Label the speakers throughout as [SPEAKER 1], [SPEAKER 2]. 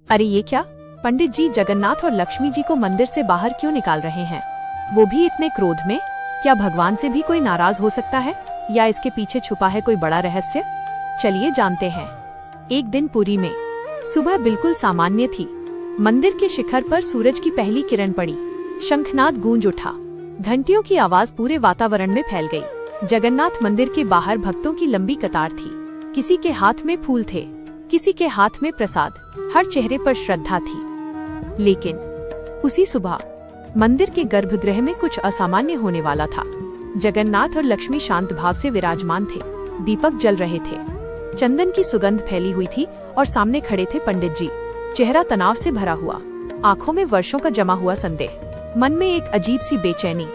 [SPEAKER 1] अरे ये क्या, पंडित जी जगन्नाथ और लक्ष्मी जी को मंदिर से बाहर क्यों निकाल रहे हैं, वो भी इतने क्रोध में? क्या भगवान से भी कोई नाराज हो सकता है या इसके पीछे छुपा है कोई बड़ा रहस्य? चलिए जानते हैं। एक दिन पुरी में सुबह बिल्कुल सामान्य थी। मंदिर के शिखर पर सूरज की पहली किरण पड़ी, शंखनाद गूंज उठा, घंटियों की आवाज पूरे वातावरण में फैल गई। जगन्नाथ मंदिर के बाहर भक्तों की लंबी कतार थी। किसी के हाथ में फूल थे, किसी के हाथ में प्रसाद, हर चेहरे पर श्रद्धा थी। लेकिन उसी सुबह मंदिर के गर्भगृह में कुछ असामान्य होने वाला था। जगन्नाथ और लक्ष्मी शांत भाव से विराजमान थे, दीपक जल रहे थे, चंदन की सुगंध फैली हुई थी और सामने खड़े थे पंडित जी, चेहरा तनाव से भरा हुआ, आंखों में वर्षों का जमा हुआ संदेह, मन में एक अजीब सी बेचैनी।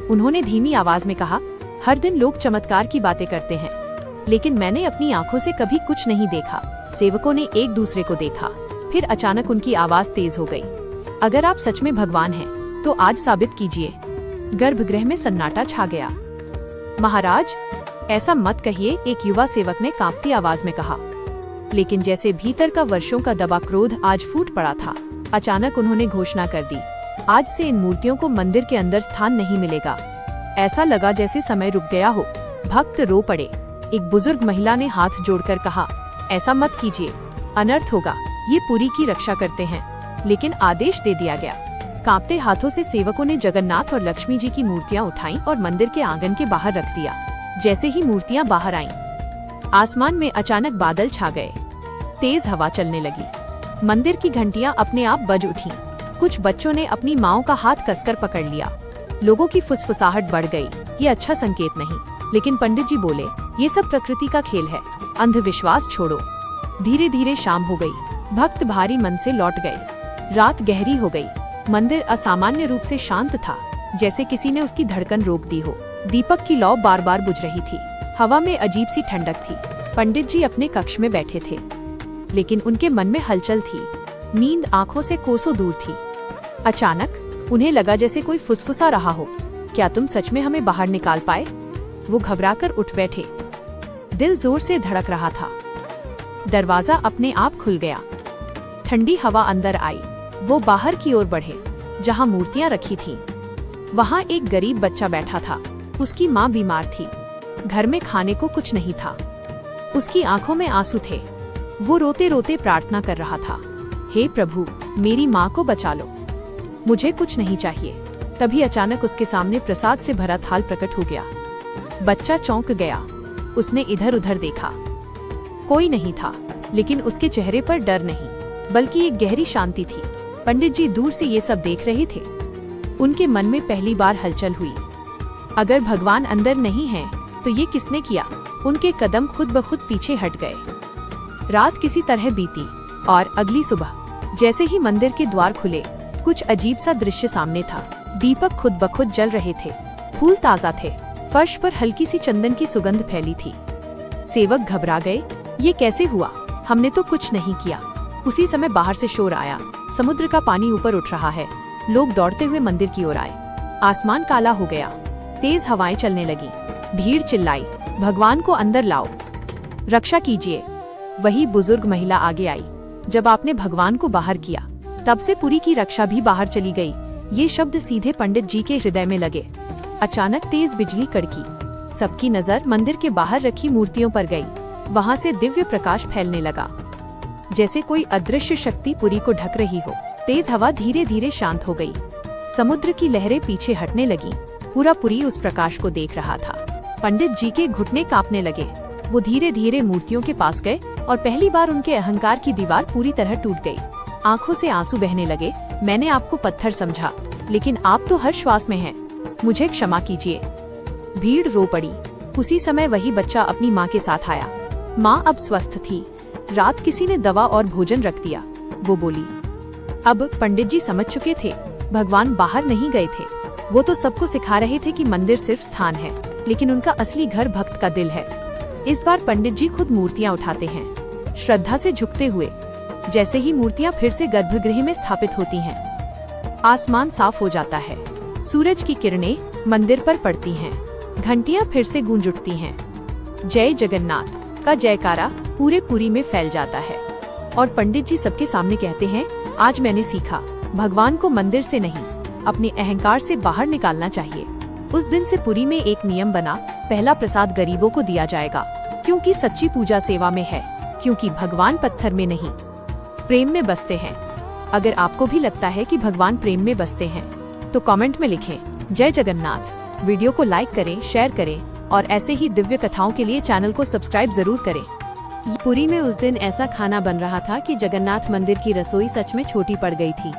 [SPEAKER 1] उन्होंने धीमी आवाज में कहा, हर दिन लोग चमत्कार की बातें करते हैं, लेकिन मैंने अपनी आंखों से कभी कुछ नहीं देखा। सेवकों ने एक दूसरे को देखा, फिर अचानक उनकी आवाज तेज हो गई, अगर आप सच में भगवान हैं, तो आज साबित कीजिए। गर्भगृह में सन्नाटा छा गया। महाराज, ऐसा मत कहिए, एक युवा सेवक ने कांपती आवाज में कहा। लेकिन जैसे भीतर का वर्षों का दबा क्रोध आज फूट पड़ा था। अचानक उन्होंने घोषणा कर दी, आज से इन मूर्तियों को मंदिर के अंदर स्थान नहीं मिलेगा। ऐसा लगा जैसे समय रुक गया हो। भक्त रो पड़े। एक बुजुर्ग महिला ने हाथ जोड़कर कहा, ऐसा मत कीजिए, अनर्थ होगा, ये पुरी की रक्षा करते हैं। लेकिन आदेश दे दिया गया। कांपते हाथों से सेवकों ने जगन्नाथ और लक्ष्मी जी की मूर्तियां उठाईं और मंदिर के आंगन के बाहर रख दिया। जैसे ही मूर्तियां बाहर आईं, आसमान में अचानक बादल छा गए, तेज हवा चलने लगी, मंदिर की घंटियां अपने आप बज उठीं। कुछ बच्चों ने अपनी माओं का हाथ कसकर पकड़ लिया। लोगों की फुसफुसाहट बढ़ गई, ये अच्छा संकेत नहीं। लेकिन पंडित जी बोले, ये सब प्रकृति का खेल है, अंधविश्वास छोड़ो। धीरे धीरे शाम हो गई, भक्त भारी मन से लौट गए। रात गहरी हो गई, मंदिर असामान्य रूप से शांत था, जैसे किसी ने उसकी धड़कन रोक दी हो। दीपक की लौ बार बार बुझ रही थी, हवा में अजीब सी ठंडक थी। पंडित जी अपने कक्ष में बैठे थे, लेकिन उनके मन में हलचल थी, नींद आंखों से कोसों दूर थी। अचानक उन्हें लगा जैसे कोई फुसफुसा रहा हो, क्या तुम सच में हमें बाहर निकाल पाए? वो घबराकर उठ बैठे, दिल जोर से धड़क रहा था। दरवाजा अपने आप खुल गया, ठंडी हवा अंदर आई। वो बाहर की ओर बढ़े, जहां मूर्तियां रखी थीं। वहां एक गरीब बच्चा बैठा था, उसकी माँ बीमार थी, घर में खाने को कुछ नहीं था, उसकी आंखों में आंसू थे। वो रोते रोते प्रार्थना कर रहा था, हे प्रभु, मेरी माँ को बचा लो, मुझे कुछ नहीं चाहिए। तभी अचानक उसके सामने प्रसाद से भरा थाल प्रकट हो गया। बच्चा चौंक गया, उसने इधर उधर देखा, कोई नहीं था, लेकिन उसके चेहरे पर डर नहीं, बल्कि एक गहरी शांति थी। पंडित जी दूर से ये सब देख रहे थे। उनके मन में पहली बार हलचल हुई, अगर भगवान अंदर नहीं है, तो ये किसने किया? उनके कदम खुद ब खुद पीछे हट गए। रात किसी तरह बीती और अगली सुबह जैसे ही मंदिर के द्वार खुले, कुछ अजीब सा दृश्य सामने था। दीपक खुद ब खुद जल रहे थे, फूल ताजा थे, फर्श पर हल्की सी चंदन की सुगंध फैली थी। सेवक घबरा गए, ये कैसे हुआ? हमने तो कुछ नहीं किया। उसी समय बाहर से शोर आया, समुद्र का पानी ऊपर उठ रहा है। लोग दौड़ते हुए मंदिर की ओर आए। आसमान काला हो गया, तेज हवाएं चलने लगी। भीड़ चिल्लाई, भगवान को अंदर लाओ, रक्षा कीजिए। वही बुजुर्ग महिला आगे आई, जब आपने भगवान को बाहर किया, तब से पुरी की रक्षा भी बाहर चली गई। ये शब्द सीधे पंडित जी के हृदय में लगे। अचानक तेज बिजली कड़की, सबकी नजर मंदिर के बाहर रखी मूर्तियों पर गई। वहां से दिव्य प्रकाश फैलने लगा, जैसे कोई अदृश्य शक्ति पुरी को ढक रही हो। तेज हवा धीरे धीरे शांत हो गई, समुद्र की लहरें पीछे हटने लगी। पूरा पुरी उस प्रकाश को देख रहा था। पंडित जी के घुटने कांपने लगे। वो धीरे धीरे मूर्तियों के पास गए और पहली बार उनके अहंकार की दीवार पूरी तरह टूट गई। आंखों से आंसू बहने लगे। मैंने आपको पत्थर समझा, लेकिन आप तो हर श्वास में हैं, मुझे क्षमा कीजिए। भीड़ रो पड़ी। उसी समय वही बच्चा अपनी माँ के साथ आया। माँ अब स्वस्थ थी, रात किसी ने दवा और भोजन रख दिया। वो बोली, अब पंडित जी समझ चुके थे, भगवान बाहर नहीं गए थे, वो तो सबको सिखा रहे थे कि मंदिर सिर्फ स्थान है, लेकिन उनका असली घर भक्त का दिल है। इस बार पंडित जी खुद मूर्तियां उठाते हैं, श्रद्धा से झुकते हुए। जैसे ही मूर्तियां फिर से गर्भगृह में स्थापित होती हैं, आसमान साफ हो जाता है, सूरज की किरणें मंदिर पर पड़ती हैं, घंटियां फिर से गूंज उठती हैं। जय जगन्नाथ का जयकारा पूरे पुरी में फैल जाता है। और पंडित जी सबके सामने कहते हैं, आज मैंने सीखा, भगवान को मंदिर से नहीं, अपने अहंकार से बाहर निकालना चाहिए। उस दिन से पुरी में एक नियम बना, पहला प्रसाद गरीबों को दिया जाएगा, क्योंकि सच्ची पूजा सेवा में है, क्योंकि भगवान पत्थर में नहीं, प्रेम में बसते हैं। अगर आपको भी लगता है कि भगवान प्रेम में बसते हैं, तो कमेंट में लिखें जय जगन्नाथ। वीडियो को लाइक करें, शेयर करें और ऐसे ही दिव्य कथाओं के लिए चैनल को सब्सक्राइब जरूर करें।
[SPEAKER 2] पुरी में उस दिन ऐसा खाना बन रहा था कि जगन्नाथ मंदिर की रसोई सच में छोटी पड़ गई थी।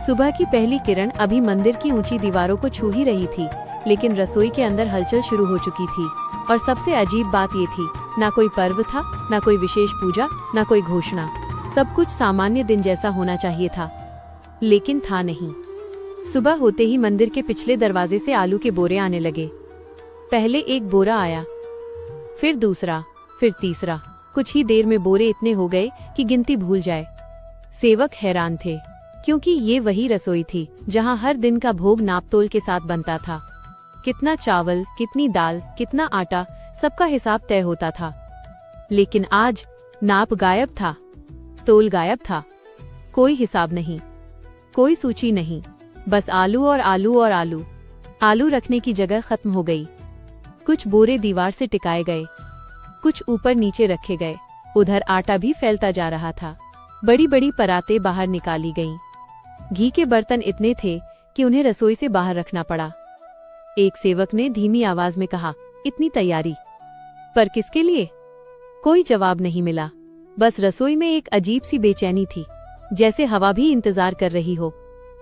[SPEAKER 2] सुबह की पहली किरण अभी मंदिर की ऊंची दीवारों को छू ही रही थी, लेकिन रसोई के अंदर हलचल शुरू हो चुकी थी। और सबसे अजीब बात ये थी, ना कोई पर्व था, ना कोई विशेष पूजा, ना कोई घोषणा। सब कुछ सामान्य दिन जैसा होना चाहिए था, लेकिन था नहीं। सुबह होते ही मंदिर के पिछले दरवाजे से आलू के बोरे आने लगे। पहले एक बोरा आया, फिर दूसरा, फिर तीसरा। कुछ ही देर में बोरे इतने हो गए कि गिनती भूल जाए। सेवक हैरान थे, क्योंकि ये वही रसोई थी जहां हर दिन का भोग नापतोल के साथ बनता था। कितना चावल, कितनी दाल, कितना आटा, सबका हिसाब तय होता था। लेकिन आज नाप गायब था, तोल गायब था, कोई हिसाब नहीं, कोई सूची नहीं, बस आलू और आलू और आलू। आलू रखने की जगह खत्म हो गई। कुछ बोरे दीवार से टिकाए गए, कुछ ऊपर नीचे रखे गए। उधर आटा भी फैलता जा रहा था। बड़ी बड़ी परातें बाहर निकाली गईं। घी के बर्तन इतने थे कि उन्हें रसोई से बाहर रखना पड़ा। एक सेवक ने धीमी आवाज में कहा, इतनी तैयारी, पर किसके लिए? कोई जवाब नहीं मिला। बस रसोई में एक अजीब सी बेचैनी थी, जैसे हवा भी इंतजार कर रही हो।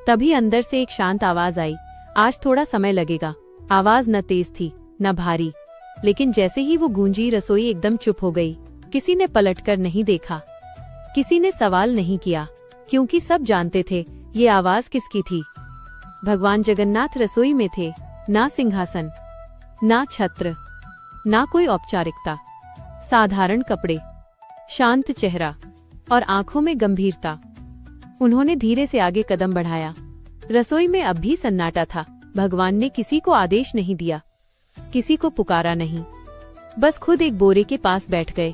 [SPEAKER 2] तभी अंदर से एक शांत आवाज आई, आज थोड़ा समय लगेगा। आवाज न तेज थी, न भारी, लेकिन जैसे ही वो गूंजी, रसोई एकदम चुप हो गई। किसी ने पलटकर नहीं देखा, किसी ने सवाल नहीं किया, क्योंकि सब जानते थे ये आवाज किसकी थी। भगवान जगन्नाथ रसोई में थे। ना सिंहासन, ना छत्र, ना कोई औपचारिकता, साधारण कपड़े, शांत चेहरा और आंखों में गंभीरता। उन्होंने धीरे से आगे कदम बढ़ाया। रसोई में अब भी सन्नाटा था। भगवान ने किसी को आदेश नहीं दिया, किसी को पुकारा नहीं, बस खुद एक बोरे के पास बैठ गए।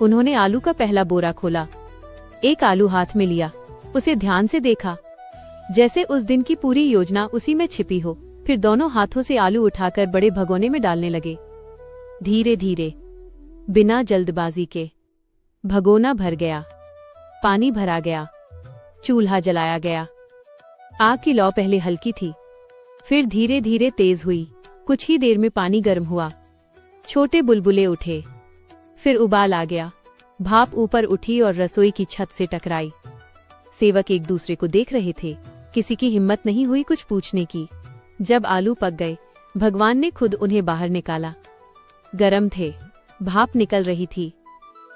[SPEAKER 2] उन्होंने आलू का पहला बोरा खोला, एक आलू हाथ में लिया, उसे ध्यान से देखा, जैसे उस दिन की पूरी योजना उसी में छिपी हो। फिर दोनों हाथों से आलू उठाकर बड़े भगोने में डालने लगे। धीरे धीरे, बिना जल्दबाजी के, भगोना भर गया, पानी भरा गया, चूल्हा जलाया गया। आग की लौ पहले हल्की थी, फिर धीरे धीरे तेज हुई। कुछ ही देर में पानी गर्म हुआ, छोटे बुलबुले उठे, फिर उबाल आ गया। भाप ऊपर उठी और रसोई की छत से टकराई। सेवक एक दूसरे को देख रहे थे, किसी की हिम्मत नहीं हुई कुछ पूछने की। जब आलू पक गए, भगवान ने खुद उन्हें बाहर निकाला। गरम थे, भाप निकल रही थी,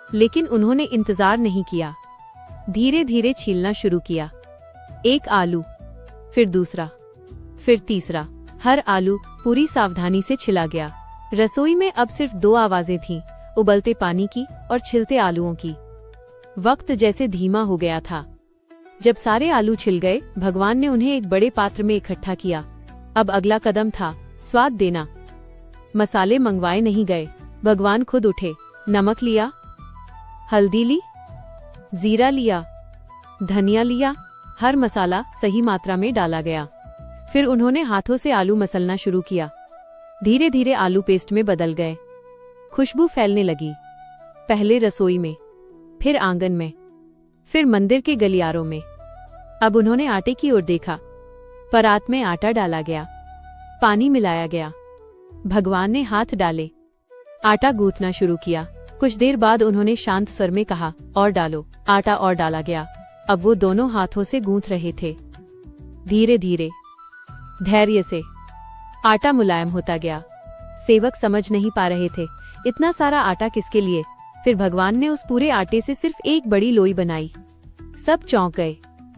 [SPEAKER 2] लेकिन उन्होंने इंतजार नहीं किया। धीरे धीरे छीलना शुरू किया। एक आलू, फिर दूसरा, फिर तीसरा। हर आलू पूरी सावधानी से छिला गया। रसोई में अब सिर्फ दो आवाजें थीं, उबलते पानी की और छिलते आलूओं की। वक्त जैसे धीमा हो गया था। जब सारे आलू छिल गए, भगवान ने उन्हें एक बड़े पात्र में इकट्ठा किया। अब अगला कदम था स्वाद देना। मसाले मंगवाए नहीं गए, भगवान खुद उठे। नमक लिया, हल्दी ली, जीरा लिया, धनिया लिया। हर मसाला सही मात्रा में डाला गया। फिर उन्होंने हाथों से आलू मसलना शुरू किया। धीरे धीरे आलू पेस्ट में बदल गए। खुशबू फैलने लगी, पहले रसोई में, फिर आंगन में, फिर मंदिर के गलियारों में। अब उन्होंने आटे की ओर देखा। परात में आटा डाला गया, पानी मिलाया गया। भगवान ने हाथ डाले, आटा गूंथना शुरू किया। कुछ देर बाद उन्होंने शांत स्वर में कहा, और डालो। आटा और डाला गया। अब वो दोनों हाथों से गूंथ रहे थे। धीरे धीरे, धैर्य से आटा मुलायम होता गया। सेवक समझ नहीं पा रहे थे इतना सारा आटा किसके लिए। फिर भगवान ने उस पूरे आटे से सिर्फ एक बड़ी लोई बनाई। सब चौंक गए,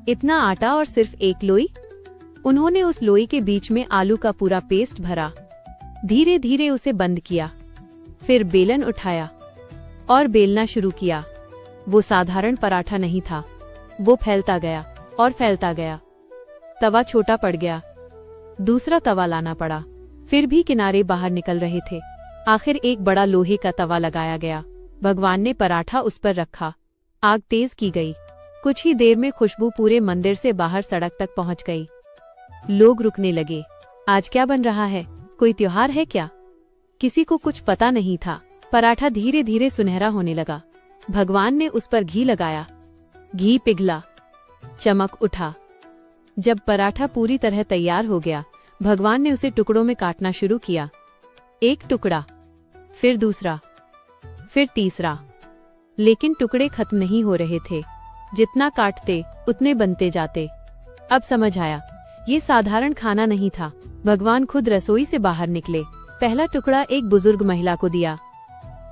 [SPEAKER 2] इतना आटा और सिर्फ एक लोई। उन्होंने उस लोई के बीच में आलू का पूरा पेस्ट भरा। धीरे धीरे उसे बंद किया, फिर बेलन उठाया और बेलना शुरू किया। वो साधारण पराठा नहीं था, वो फैलता गया और फैलता गया। तवा छोटा पड़ गया, दूसरा तवा लाना पड़ा। फिर भी किनारे बाहर निकल रहे थे। आखिर एक बड़ा लोहे का तवा लगाया गया। भगवान ने पराठा उस पर रखा। आग तेज की गई। कुछ ही देर में खुशबू पूरे मंदिर से बाहर सड़क तक पहुंच गई। लोग रुकने लगे। आज क्या बन रहा है? कोई त्योहार है क्या? किसी को कुछ पता नहीं था। पराठा धीरे धीरे सुनहरा होने लगा। भगवान ने उस पर घी लगाया। घी पिघला, चमक उठा। जब पराठा पूरी तरह तैयार हो गया, भगवान ने उसे टुकड़ों में काटना शुरू किया। एक टुकड़ा, फिर दूसरा, फिर तीसरा। लेकिन टुकड़े खत्म नहीं हो रहे थे। जितना काटते उतने बनते जाते। अब समझ आया, ये साधारण खाना नहीं था। भगवान खुद रसोई से बाहर निकले। पहला टुकड़ा एक बुजुर्ग महिला को दिया,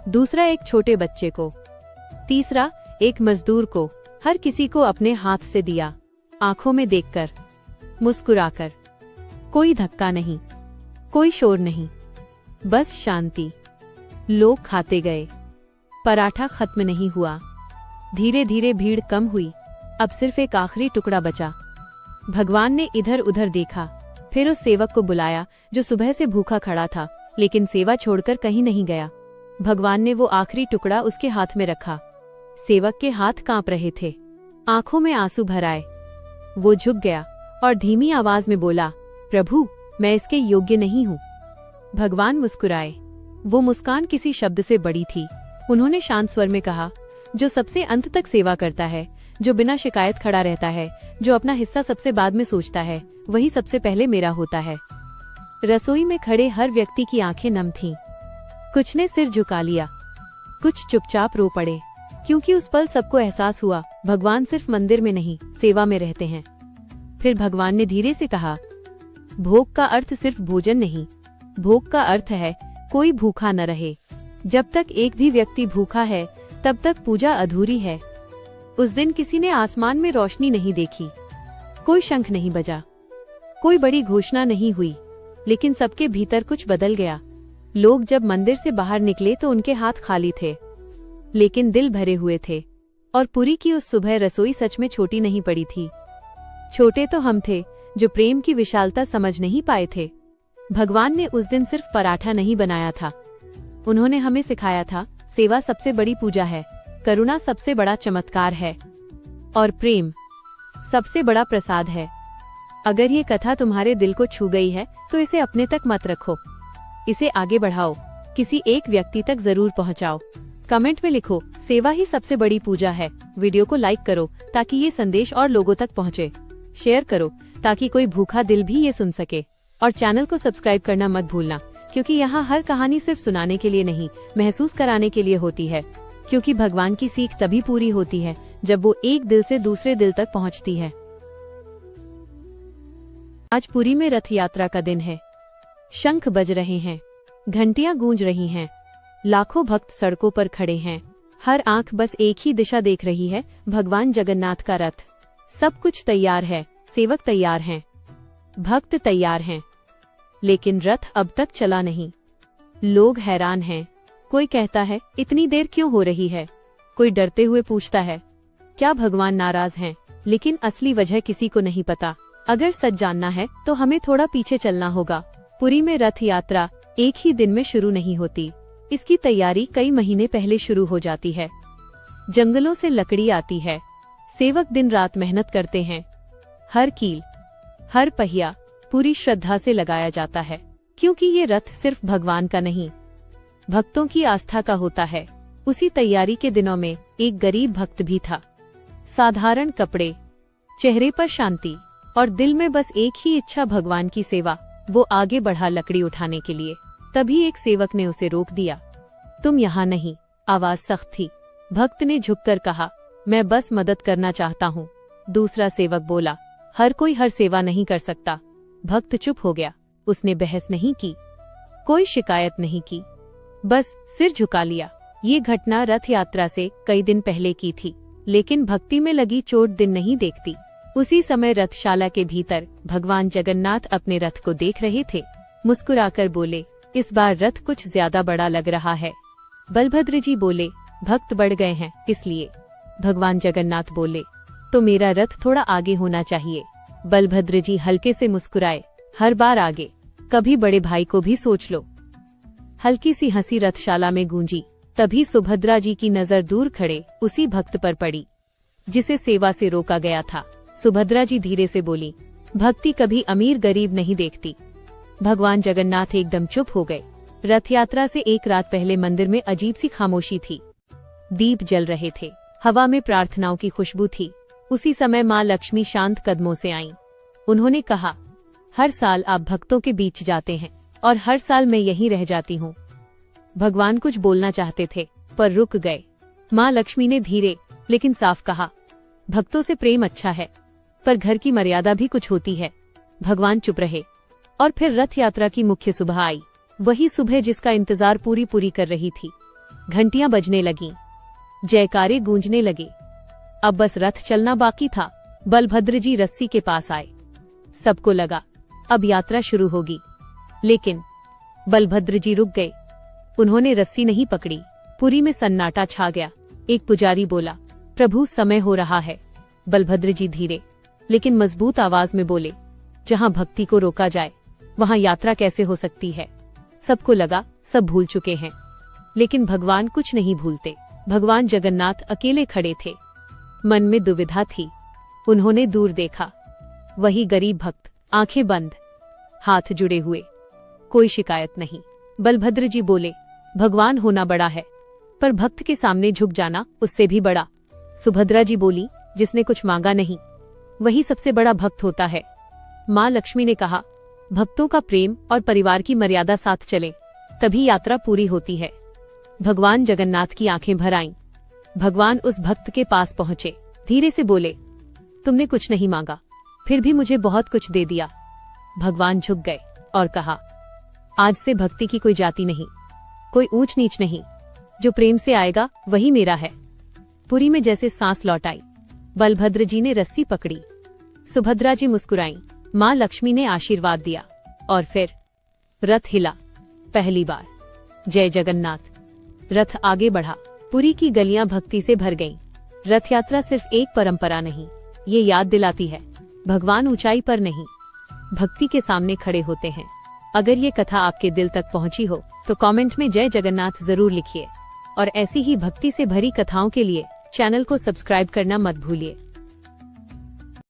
[SPEAKER 2] दूसरा एक छोटे बच्चे को, तीसरा एक मजदूर को। हर किसी को अपने हाथ से दिया, आंखों में देखकर, मुस्कुराकर। कोई धक्का नहीं, कोई शोर नहीं, बस शांति। लोग खाते गए। पराठा खत्म नहीं हुआ। धीरे धीरे भीड़ कम हुई। अब सिर्फ एक आखिरी टुकड़ा बचा। भगवान ने इधर उधर देखा, फिर उस सेवक को बुलाया जो सुबह से भूखा खड़ा था लेकिन सेवा छोड़कर कहीं नहीं गया। भगवान ने वो आखिरी टुकड़ा उसके हाथ में रखा। सेवक के हाथ कांप रहे थे, आंखों में आंसू भर आए। वो झुक गया और धीमी आवाज में बोला, प्रभु, मैं इसके योग्य नहीं हूँ। भगवान मुस्कुराए। वो मुस्कान किसी शब्द से बड़ी थी। उन्होंने शांत स्वर में कहा, जो सबसे अंत तक सेवा करता है, जो बिना शिकायत खड़ा रहता है, जो अपना हिस्सा सबसे बाद में सोचता है, वही सबसे पहले मेरा होता है। रसोई में खड़े हर व्यक्ति की आंखें नम थीं। कुछ ने सिर झुका लिया, कुछ चुपचाप रो पड़े, क्योंकि उस पल सबको एहसास हुआ, भगवान सिर्फ मंदिर में नहीं, सेवा में रहते हैं। फिर भगवान ने धीरे से कहा, भोग का अर्थ सिर्फ भोजन नहीं, भोग का अर्थ है कोई भूखा न रहे। जब तक एक भी व्यक्ति भूखा है, तब तक पूजा अधूरी है। उस दिन किसी ने आसमान में रोशनी नहीं देखी, कोई शंख नहीं बजा, कोई बड़ी घोषणा नहीं हुई, लेकिन सबके भीतर कुछ बदल गया। लोग जब मंदिर से बाहर निकले तो उनके हाथ खाली थे, लेकिन दिल भरे हुए थे। और पुरी की उस सुबह रसोई सच में छोटी नहीं पड़ी थी। छोटे तो हम थे जो प्रेम की विशालता समझ नहीं पाए थे। भगवान ने उस दिन सिर्फ पराठा नहीं बनाया था, उन्होंने हमें सिखाया था, सेवा सबसे बड़ी पूजा है, करुणा सबसे बड़ा चमत्कार है, और प्रेम सबसे बड़ा प्रसाद है। अगर ये कथा तुम्हारे दिल को छू गई है तो इसे अपने तक मत रखो, इसे आगे बढ़ाओ, किसी एक व्यक्ति तक जरूर पहुंचाओ। कमेंट में लिखो, सेवा ही सबसे बड़ी पूजा है। वीडियो को लाइक करो ताकि ये संदेश और लोगों तक पहुंचे। शेयर करो ताकि कोई भूखा दिल भी ये सुन सके। और चैनल को सब्सक्राइब करना मत भूलना, क्योंकि यहाँ हर कहानी सिर्फ सुनाने के लिए नहीं, महसूस कराने के लिए होती है। क्योंकि भगवान की सीख तभी पूरी होती है जब वो एक दिल से दूसरे दिल तक पहुँचती है। आज पुरी में रथ यात्रा का दिन है। शंख बज रहे हैं, घंटियां गूंज रही हैं, लाखों भक्त सड़कों पर खड़े हैं। हर आंख बस एक ही दिशा देख रही है, भगवान जगन्नाथ का रथ। सब कुछ तैयार है, सेवक तैयार हैं, भक्त तैयार हैं, लेकिन रथ अब तक चला नहीं। लोग हैरान हैं। कोई कहता है, इतनी देर क्यों हो रही है? कोई डरते हुए पूछता है, क्या भगवान नाराज हैं? लेकिन असली वजह किसी को नहीं पता। अगर सच जानना है तो हमें थोड़ा पीछे चलना होगा। पुरी में रथ यात्रा एक ही दिन में शुरू नहीं होती। इसकी तैयारी कई महीने पहले शुरू हो जाती है। जंगलों से लकड़ी आती है, सेवक दिन रात मेहनत करते हैं। हर कील, हर पहिया पूरी श्रद्धा से लगाया जाता है, क्योंकि ये रथ सिर्फ भगवान का नहीं, भक्तों की आस्था का होता है। उसी तैयारी के दिनों में एक गरीब भक्त भी था। साधारण कपड़े, चेहरे पर शांति और दिल में बस एक ही इच्छा, भगवान की सेवा। वो आगे बढ़ा लकड़ी उठाने के लिए। तभी एक सेवक ने उसे रोक दिया। तुम यहाँ नहीं। आवाज सख्त थी। भक्त ने झुककर कहा, मैं बस मदद करना चाहता हूँ। दूसरा सेवक बोला, हर कोई हर सेवा नहीं कर सकता। भक्त चुप हो गया। उसने बहस नहीं की, कोई शिकायत नहीं की, बस सिर झुका लिया। ये घटना रथ यात्रा से कई दिन पहले की थी, लेकिन भक्ति में लगी चोट दिन नहीं देखती। उसी समय रथशाला के भीतर भगवान जगन्नाथ अपने रथ को देख रहे थे। मुस्कुराकर बोले, इस बार रथ कुछ ज्यादा बड़ा लग रहा है। बलभद्र जी बोले, भक्त बढ़ गए हैं इसलिए। भगवान जगन्नाथ बोले, तो मेरा रथ थोड़ा आगे होना चाहिए। बलभद्र जी हल्के से मुस्कुराए, हर बार आगे, कभी बड़े भाई को भी सोच लो। हल्की सी हंसी रथशाला में गूंजी। तभी सुभद्रा जी की नजर दूर खड़े उसी भक्त पर पड़ी जिसे सेवा से रोका गया था। सुभद्रा जी धीरे से बोली, भक्ति कभी अमीर गरीब नहीं देखती। भगवान जगन्नाथ एकदम चुप हो गए। रथ यात्रा से एक रात पहले मंदिर में अजीब सी खामोशी थी। दीप जल रहे थे, हवा में प्रार्थनाओं की खुशबू थी। उसी समय माँ लक्ष्मी शांत कदमों से आईं। उन्होंने कहा, हर साल आप भक्तों के बीच जाते हैं और हर साल मैं यहीं रह जाती हूँ। भगवान कुछ बोलना चाहते थे पर रुक गए। माँ लक्ष्मी ने धीरे लेकिन साफ कहा, भक्तों से प्रेम अच्छा है पर घर की मर्यादा भी कुछ होती है। भगवान चुप रहे और फिर रथ यात्रा की मुख्य सुबह आई। वही सुबह जिसका इंतजार पूरी कर रही थी। घंटियां बजने लगीं, जयकारे गूंजने लगे। अब बस रथ चलना बाकी था। बलभद्र जी रस्सी के पास आए। सबको लगा अब यात्रा शुरू होगी, लेकिन बलभद्र जी रुक गए। उन्होंने रस्सी नहीं पकड़ी। पुरी में सन्नाटा छा गया। एक पुजारी बोला, प्रभु समय हो रहा है। बलभद्र जी धीरे लेकिन मजबूत आवाज में बोले, जहाँ भक्ति को रोका जाए वहाँ यात्रा कैसे हो सकती है। सबको लगा सब भूल चुके हैं, लेकिन भगवान कुछ नहीं भूलते। भगवान जगन्नाथ अकेले खड़े थे। मन में दुविधा थी। उन्होंने दूर देखा, वही गरीब भक्त, आंखें बंद, हाथ जुड़े हुए, कोई शिकायत नहीं। बलभद्र जी बोले, भगवान होना बड़ा है पर भक्त के सामने झुक जाना उससे भी बड़ा। सुभद्रा जी बोली, जिसने कुछ मांगा नहीं वही सबसे बड़ा भक्त होता है। माँ लक्ष्मी ने कहा, भक्तों का प्रेम और परिवार की मर्यादा साथ चले तभी यात्रा पूरी होती है। भगवान जगन्नाथ की आंखें भर आईं। भगवान उस भक्त के पास पहुंचे, धीरे से बोले, तुमने कुछ नहीं मांगा फिर भी मुझे बहुत कुछ दे दिया। भगवान झुक गए और कहा, आज से भक्ति की कोई जाति नहीं, कोई ऊंच नीच नहीं। जो प्रेम से आएगा वही मेरा है। पुरी में जैसे सांस लौट आई। बलभद्र जी ने रस्सी पकड़ी। सुभद्रा जी मुस्कुराईं। माँ लक्ष्मी ने आशीर्वाद दिया और फिर रथ हिला। पहली बार। जय जगन्नाथ। रथ आगे बढ़ा। पुरी की गलियां भक्ति से भर गईं। रथ यात्रा सिर्फ एक परंपरा नहीं, ये याद दिलाती है, भगवान ऊंचाई पर नहीं, भक्ति के सामने खड़े होते हैं। अगर ये कथा आपके दिल तक पहुंची हो तो कमेंट में जय जगन्नाथ जरूर लिखिए और ऐसी ही भक्ति से भरी कथाओं के लिए चैनल को सब्सक्राइब करना मत भूलिए।